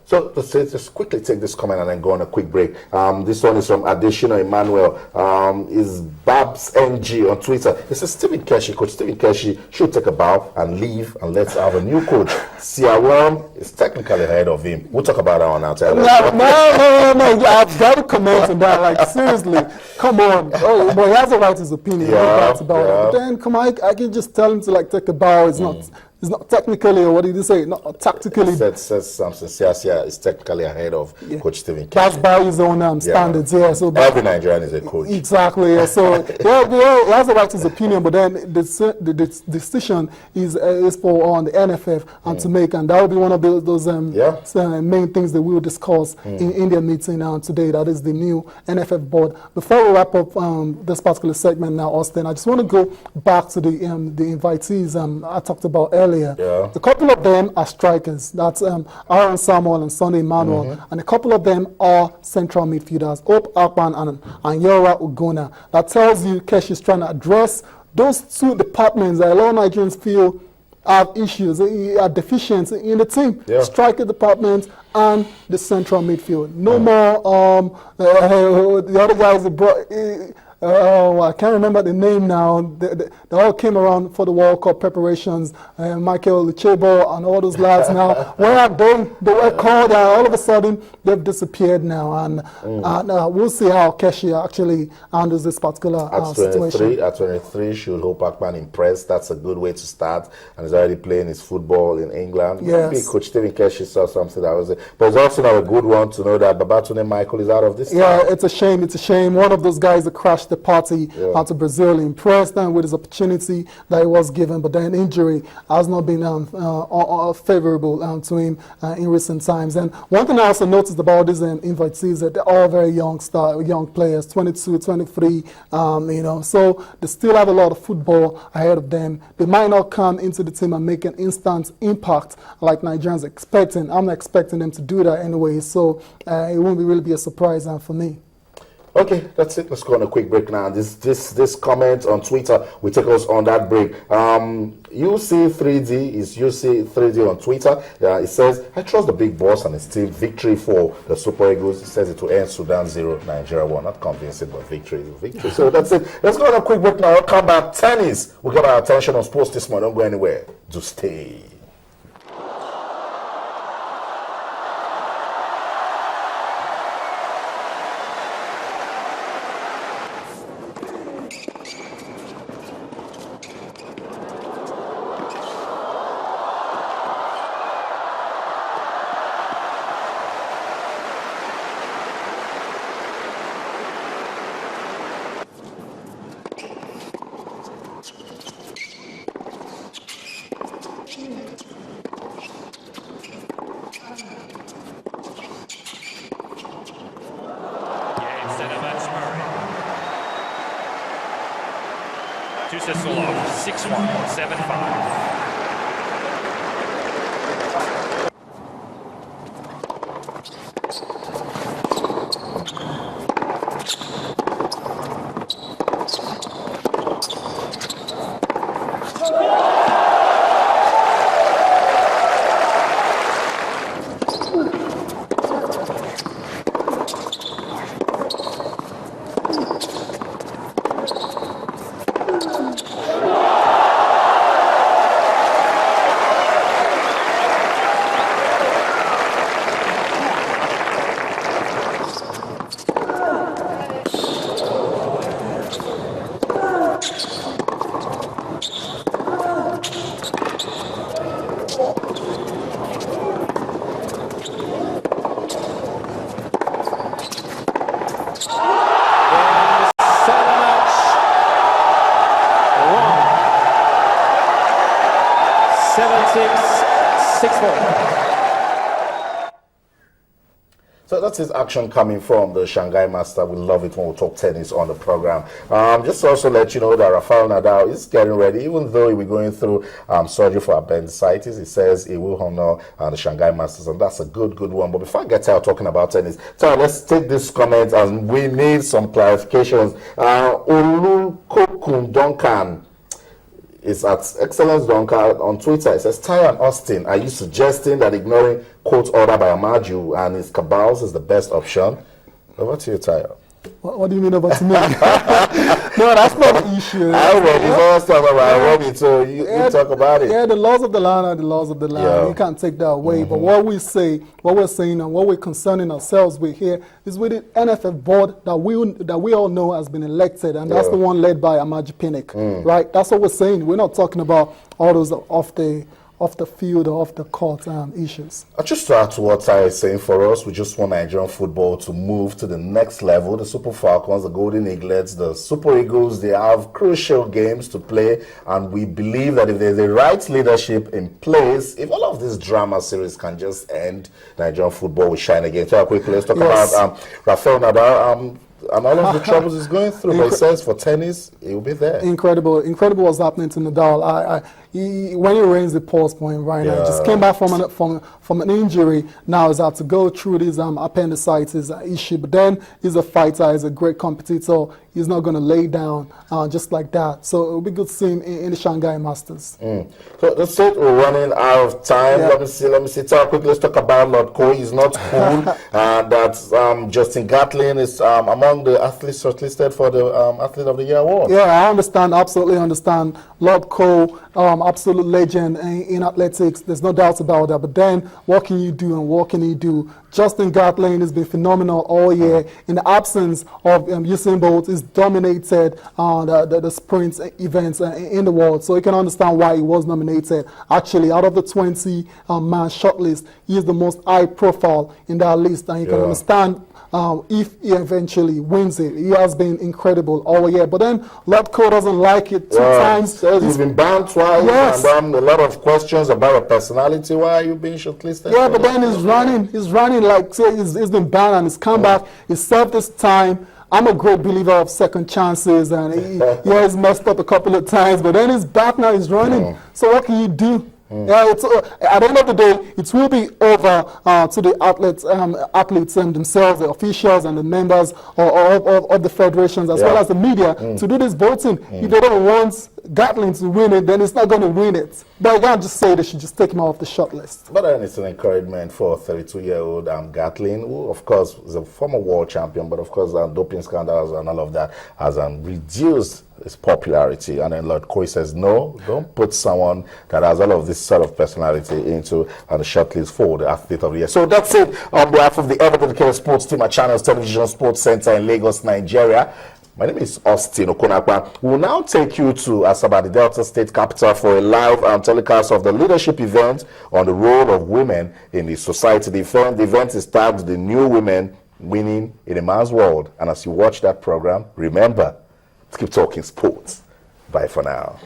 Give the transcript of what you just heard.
So let's just quickly take this comment and then go on a quick break. This one is from Additional Emmanuel. Is Babs NG on Twitter. It says Coach Stephen Keshi should take a bow and leave and let's have a new coach. Siawam is technically ahead of him. We'll talk about that one now. No. I've got to comment on that. Like, seriously, come on. Oh, but he has a right to his opinion. About it. But then, come on, I can just tell him to like take a bow. It's not technically, or what did you say? Not tactically. Says something. Siasia is technically ahead of Coach Stephen Keshi. That's by his own standards. So every Nigerian is a coach. Exactly. Yeah. So he has a right to his opinion, but then the decision is for the NFF and to make, and that will be one of those main things that we will discuss in their meeting today. That is the new NFF board. Before we wrap up this particular segment now, Austin, I just want to go back to the invitees I talked about earlier. A couple of them are strikers. That's Aaron Samuel and Sunday Emmanuel. And a couple of them are central midfielders, Hope Akpan and Yora Ugona. That tells you Keshi is trying to address those two departments that a lot of Nigerians feel have issues, are deficient in the team. Striker department and the central midfield. No more the other guys that brought... I can't remember the name now. They all came around for the World Cup preparations. Michael Luchebo and all those lads now. Where are they? They were called and all of a sudden they've disappeared now. And we'll see how Keshi actually handles this particular situation. At 23, should Hope Akpan impress? That's a good way to start. And he's already playing his football in England. Maybe Coach Stephen Keshi saw something that was it. But it's also not a good one to know that Babatunde Michael is out of this. It's a shame. It's a shame. One of those guys that crashed the party out to Brazil, impressed them with his opportunity that he was given, but then injury has not been favorable to him in recent times. And one thing I also noticed about these invitees that they're all very young players, 22, 23, so they still have a lot of football ahead of them. They might not come into the team and make an instant impact like Nigerians expecting. I'm not expecting them to do that anyway, so it won't really be a surprise for me. Okay, that's it. Let's go on a quick break now. This comment on Twitter will take us on that break. UC3D is UC3D on Twitter. It says, I trust the big boss and his team. Victory for the Super Eagles. It says it will end Sudan 0, Nigeria 1. Not convincing, but victory is victory. So that's it. Let's go on a quick break now. We'll come back. Tennis. We got our attention on sports this morning. Don't go anywhere. Just stay. Tussilov, 6-1, 7-5. So that's his action coming from the Shanghai Master. We love it when we talk tennis on the program. Just to also let you know that Rafael Nadal is getting ready, even though he'll be going through surgery for appendicitis. He says he will honor the Shanghai Masters, and that's a good one. But before I get out talking about tennis, so let's take this comment, and we need some clarifications. Olukokun Duncan, It's at Excellence Donker on Twitter. It says, Ty and Austin, are you suggesting that ignoring court order by Amaju and his cabals is the best option? Over to you, Ty. What do you mean about me? No, that's not the issue. You talk about it. Yeah, the laws of the land are the laws of the land. Yeah. You can't take that away. But what we're saying, and what we're concerning ourselves with here is with the NFF board that we all know has been elected, and that's the one led by Amaju Pinnick, right? That's what we're saying. We're not talking about all those off the field or off the court issues. Just to add to what Ty is saying, for us, we just want Nigerian football to move to the next level. The Super Falcons, the Golden Eaglets, the Super Eagles, they have crucial games to play, and we believe that if there's the right leadership in place, if all of this drama series can just end, Nigerian football will shine again. So quickly, let's talk about Rafael Nadal. And all of the troubles he's going through, but he says for tennis, he will be there. Incredible what's happening to Nadal. When he reigns the pulse point right now, just came back from an injury. Now he's had to go through this appendicitis issue. But then he's a fighter, he's a great competitor. He's not going to lay down just like that. So it'll be good to see him in the Shanghai Masters. So that's it. We're running out of time. Let me see. Talk quickly. Let's talk about Lord Cole. He's not cool. That's Justin Gatlin is among the athletes shortlisted for the Athlete of the Year award. Yeah, I understand. Absolutely understand. Lord Cole, absolute legend in athletics. There's no doubt about that. But then, what can you do and what can he do? Justin Gatlin has been phenomenal all year. In the absence of Usain Bolt, he's dominated the sprint events in the world. So you can understand why he was nominated. Actually, out of the 20-man shortlist, he is the most high profile in that list. And you can understand if he eventually wins it. He has been incredible all year. But then Lord Cole doesn't like it two times. He's been banned twice. Yes. And a lot of questions about her personality. Why are you being shortlisted? Yeah, but then he's running like, say, he's been banned and he's come back. He served his time. I'm a great believer of second chances, and he has messed up a couple of times, but then he's back now, he's running. So what can you do? Yeah, at the end of the day, it will be over to the athletes themselves, the officials and the members of the federations, as well as the media, to do this voting. If they don't want Gatlin to win it, then it's not going to win it. But I can't just say they should just take him off the short list. But then it's an encouragement for 32-year-old Gatlin, who, of course, is a former world champion, but of course, doping scandals and all of that has reduced his popularity. And then Lord Cole says, no, don't put someone that has all of this sort of personality into the shortlist for the Athlete of the Year. So that's it on behalf of the Ever-Dedicated Sports Team at Channels Television Sports Center in Lagos, Nigeria. My name is Austin Okonakwa. We'll now take you to Asaba, the Delta State capital, for a live telecast of the leadership event on the role of women in the society. The event is tagged The New Women Winning in a Man's World. And as you watch that program, remember to keep talking sports. Bye for now.